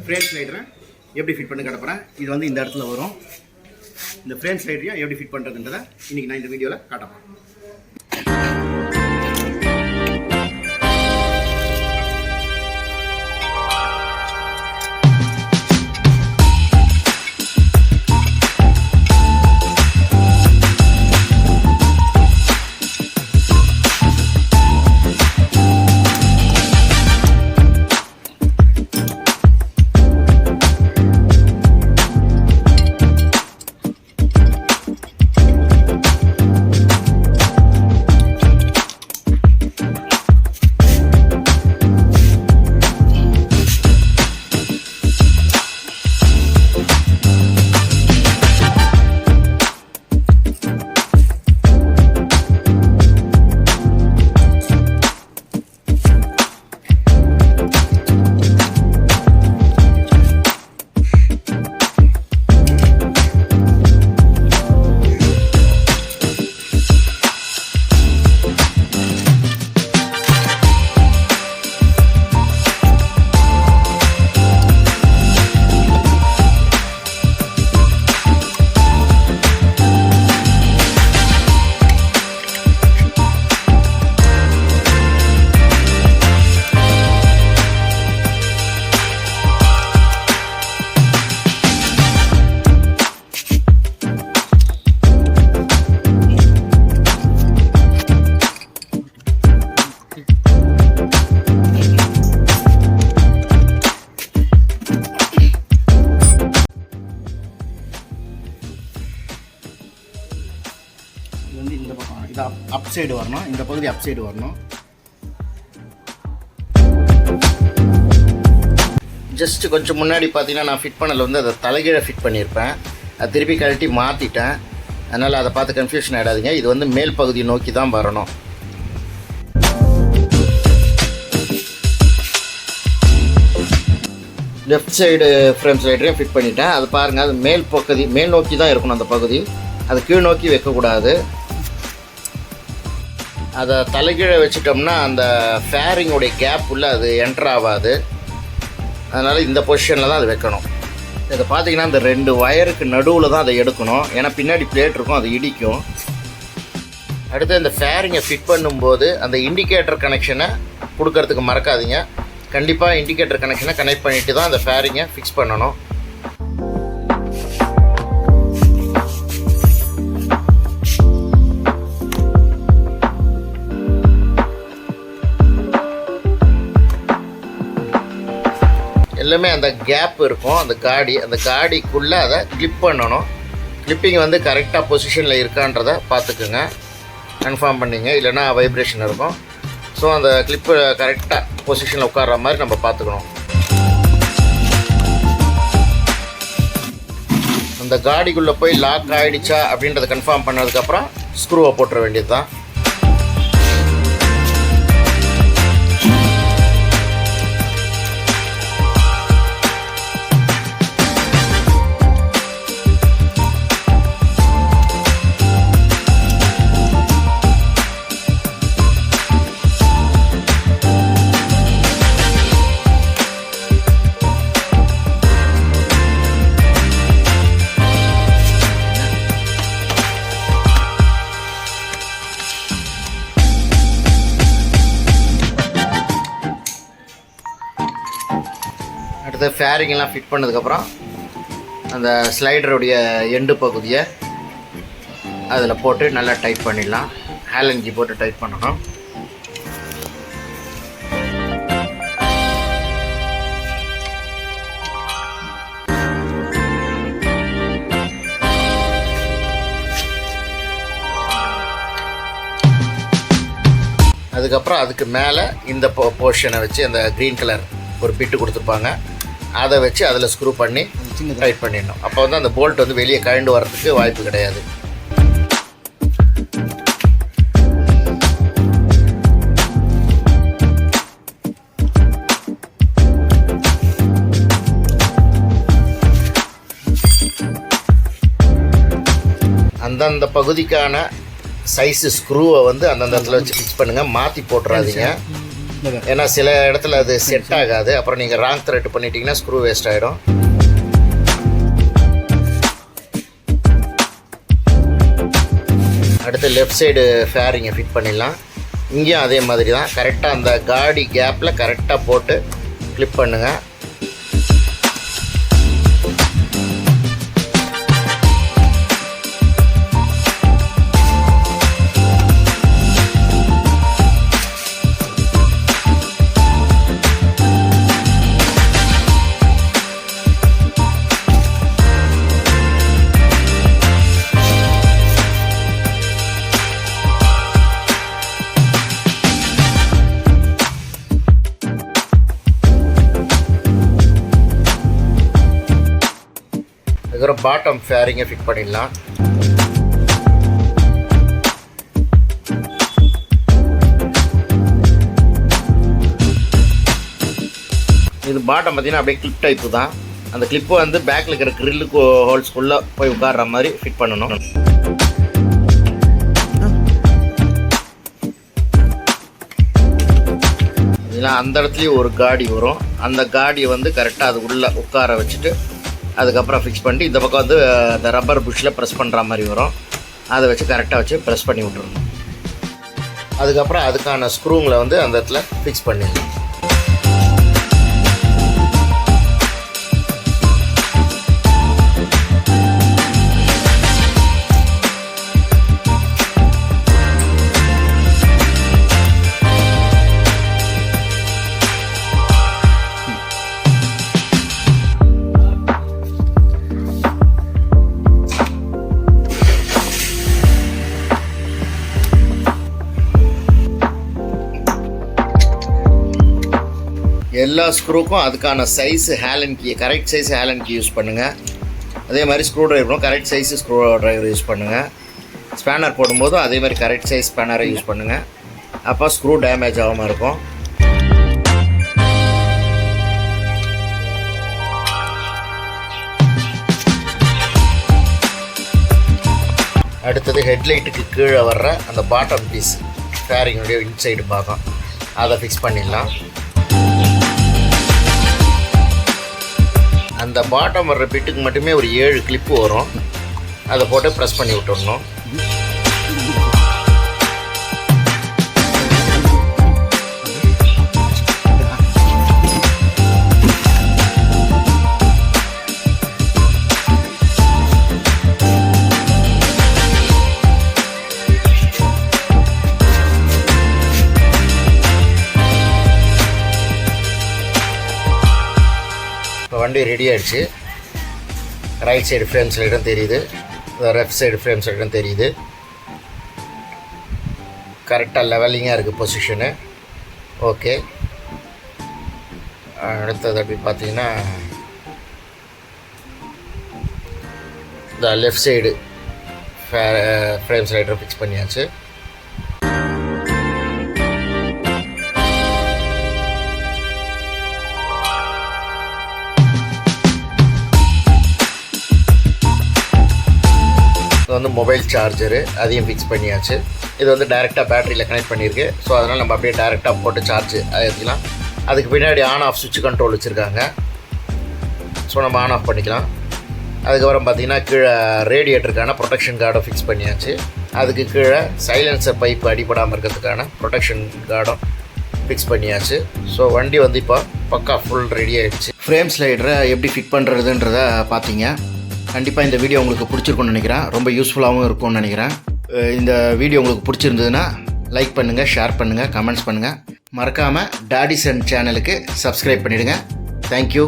Frame ஸ்லைடரை எப்படி fit பண்ணி காட்டப்போகிறேன். இது வந்து இந்த இடத்துல வரும். இந்த ஃப்ரேம் ஸ்லைடரையும் எப்படி ஃபிட் பண்ணுறதுன்றதை இன்றைக்கி நான் இந்த வீடியோவில் காட்டப்போகிறேன். வந்து இந்த பக்கம் இது அப் சைடு வரணும், இந்த பகுதி அப் சைடு வரணும். ஜஸ்ட் கொஞ்சம் முன்னாடி பார்த்தீங்கன்னா நான் ஃபிட் பண்ணல வந்து அதை தலைகீழ ஃபிட் பண்ணியிருப்பேன். அதை திருப்பி கழட்டி மாற்றிட்டேன். அதனால் அதை பார்த்து கன்ஃபியூஷன் ஆகிடாதீங்க. இது வந்து மேல் பகுதி நோக்கி தான் வரணும். லெஃப்ட் சைடு ஃப்ரேம் ஸ்லைடரையும் ஃபிட் பண்ணிட்டேன். அது பாருங்கள், அது மேல் நோக்கி தான் இருக்கணும். அந்த பகுதி அது கீழ் நோக்கி வைக்கக்கூடாது. அதை தலைகீழ வச்சுட்டோம்னா அந்த ஃபேரிங்குடைய கேப் உள்ள அது என்டர் ஆகாது. அதனால் இந்த பொசிஷனில் தான் அது வைக்கணும். இதை பார்த்தீங்கன்னா இந்த 2 வயருக்கு நடுவில் தான் அதை எடுக்கணும். ஏன்னா பின்னாடி பிளேட் இருக்கும், அது இடிக்கும். அடுத்து இந்த ஃபேரிங்கை ஃபிட் பண்ணும்போது அந்த இண்டிகேட்டர் கனெக்ஷனை கொடுக்கறதுக்கு மறக்காதீங்க. கண்டிப்பாக இண்டிகேட்டர் கனெக்ஷனை கனெக்ட் பண்ணிவிட்டு தான் அந்த ஃபேரிங்கை ஃபிக்ஸ் பண்ணணும். எல்லாமே அந்த கேப் இருக்கும். அந்த காடிக்குள்ளே அதை கிளிப் பண்ணணும். கிளிப்பிங் வந்து கரெக்டாக பொசிஷனில் இருக்கான்றதை பார்த்துக்குங்க, கன்ஃபார்ம் பண்ணிங்க, இல்லைன்னா வைப்ரேஷன் இருக்கும். ஸோ அந்த கிளிப்பு கரெக்டாக பொசிஷனில் உட்கார்ற மாதிரி நம்ம பார்த்துக்கணும். அந்த காடிக்குள்ளே போய் லாக் ஆகிடுச்சா அப்படின்றத கன்ஃபார்ம் பண்ணதுக்கப்புறம் ஸ்க்ரூவை போட்டுற வேண்டியது தான். அடுத்து ஃபேரிங்கெல்லாம் ஃபிட் பண்ணதுக்கப்புறம் அந்த ஸ்லைடருடைய எண்டு பகுதியை அதில் போட்டு நல்லா டைட் பண்ணிடலாம். ஹேலன் கீ போட்டு டைட் பண்ணணும். அதுக்கப்புறம் அதுக்கு மேலே இந்த போர்ஷனை வச்சு அந்த க்ரீன் கலர் ஒரு பிட்டு கொடுத்துருப்பாங்க, அதை வச்சு அதில் ஸ்க்ரூ பண்ணி டைட் பண்ணிடணும். அப்போ வந்து அந்த போல்ட் வந்து வெளியே கழண்டு வர்றதுக்கு வாய்ப்பு கிடையாது. அந்தந்த பகுதிக்கான சைஸு ஸ்க்ரூவை வந்து அந்தந்த இடத்துல வச்சு ஃபிக்ஸ் பண்ணுங்கள், மாற்றி போட்டுறாதீங்க. ஏன்னா சில இடத்துல அது செட் ஆகாது, அப்புறம் நீங்கள் ராங் த்ரெட் பண்ணிட்டீங்கன்னா ஸ்க்ரூ வேஸ்ட் ஆகிடும். அடுத்து லெஃப்ட் சைடு ஃபேரிங்கை ஃபிட் பண்ணிடலாம். இங்கேயும் அதே மாதிரி தான், கரெக்டாக அந்த காடி கேப்பில் கரெக்டாக போட்டு கிளிப் பண்ணுங்கள். அதுக்கப்புறம் பாட்டம் ஃபேரிங்கை ஃபிட் பண்ணிடலாம். இது பாட்டம் பார்த்தீங்கன்னா அப்படியே கிளிப் டைப்பு தான். அந்த கிளிப்பு வந்து பேக்கில் இருக்கிற க்ரில்லுக்கு ஹோல்ஸ்குள்ளே போய் உட்கார்ற மாதிரி ஃபிட் பண்ணணும். இதெல்லாம் அந்த இடத்துலையும் ஒரு காடி வரும். அந்த காடியை வந்து கரெக்டாக அது உள்ளே உட்கார வச்சுட்டு அதுக்கப்புறம் ஃபிக்ஸ் பண்ணிட்டு இந்த பக்கம் வந்து அந்த ரப்பர் புஷ்ஷில் ப்ரெஸ் பண்ணுற மாதிரி வரும். அதை வச்சு கரெக்டாக வச்சு ப்ரெஸ் பண்ணி விட்டுருணும். அதுக்கப்புறம் அதுக்கான ஸ்க்ரூங்களை வந்து அந்த இடத்துல ஃபிக்ஸ் பண்ணிடலாம். எல்லா ஸ்க்ரூக்கும் அதுக்கான size allen key, correct size allen key use பண்ணுங்கள். அதே மாதிரி ஸ்க்ரூ ட்ரைவரும் correct size screwdriver use பண்ணுங்கள். ஸ்பேனர் போடும்போதும் அதே மாதிரி கரெக்ட் சைஸ் ஸ்பேனரை யூஸ் பண்ணுங்கள். அப்போ ஸ்க்ரூ டேமேஜ் ஆகாமல் இருக்கும். அடுத்தது ஹெட்லைட்டுக்கு கீழே வர்ற அந்த பாட்டம் பீஸ் ஃபேரிங்குடைய இன்சைடு பாகம், அதை ஃபிக்ஸ் பண்ணிடலாம். அந்த பாட்டம் வர்ற பிட்டுக்கு மட்டுமே ஒரு 7 கிளிப்பு வரும். அதை போட்டு ப்ரெஸ் பண்ணி விட்டுடணும். இப்போ வண்டி ரெடி ஆகிடுச்சு. ரைட் சைடு ஃப்ரேம் சைடும் தெரியுது, லெஃப்ட் சைடு ஃப்ரேம் சைடும் தெரியுது. கரெக்டாக லெவலிங்காக இருக்குது பொசிஷனு. ஓகே, அடுத்தது அப்படி பார்த்தீங்கன்னா இந்த லெஃப்ட் சைடு ஃப்ரேம் சைடும் ஃபிக்ஸ் பண்ணியாச்சு. இது வந்து மொபைல் சார்ஜரு, அதையும் ஃபிக்ஸ் பண்ணியாச்சு. இது வந்து டைரெக்டாக பேட்டரியில் கனெக்ட் பண்ணியிருக்கு. ஸோ அதனால் நம்ம அப்படியே டைரெக்டாக போட்டு சார்ஜ் ஏற்றிக்கலாம். அதுக்கு பின்னாடி ஆன் ஆஃப் சுவிட்ச் கண்ட்ரோல் வச்சுருக்காங்க. ஸோ நம்ம ஆன் ஆஃப் பண்ணிக்கலாம். அதுக்கப்புறம் பார்த்திங்கன்னா கீழே ரேடியேட்டருக்கான ப்ரொடெக்ஷன் கார்டும் ஃபிக்ஸ் பண்ணியாச்சு. அதுக்கு கீழே சைலன்சர் பைப் அடிபடாமல் இருக்கிறதுக்கான ப்ரொடெக்ஷன் கார்டும் ஃபிக்ஸ் பண்ணியாச்சு. ஸோ வண்டி வந்து இப்போ பக்கா ஃபுல் ரெடி ஆகிடுச்சு. ஃப்ரேம் ஸ்லைடரை எப்படி ஃபிட் பண்ணுறதுன்றதை பார்த்தீங்க. கண்டிப்பாக இந்த வீடியோ உங்களுக்கு பிடிச்சிருக்குன்னு நினைக்கிறேன். ரொம்ப யூஸ்ஃபுல்லாகவும் இருக்கும்னு நினைக்கிறேன். இந்த வீடியோ உங்களுக்கு பிடிச்சிருந்ததுன்னா லைக் பண்ணுங்கள், ஷேர் பண்ணுங்கள், கமெண்ட்ஸ் பண்ணுங்கள். மறக்காமல் டாடிசன் சேனலுக்கு சப்ஸ்கிரைப் பண்ணிவிடுங்க. தேங்க்யூ.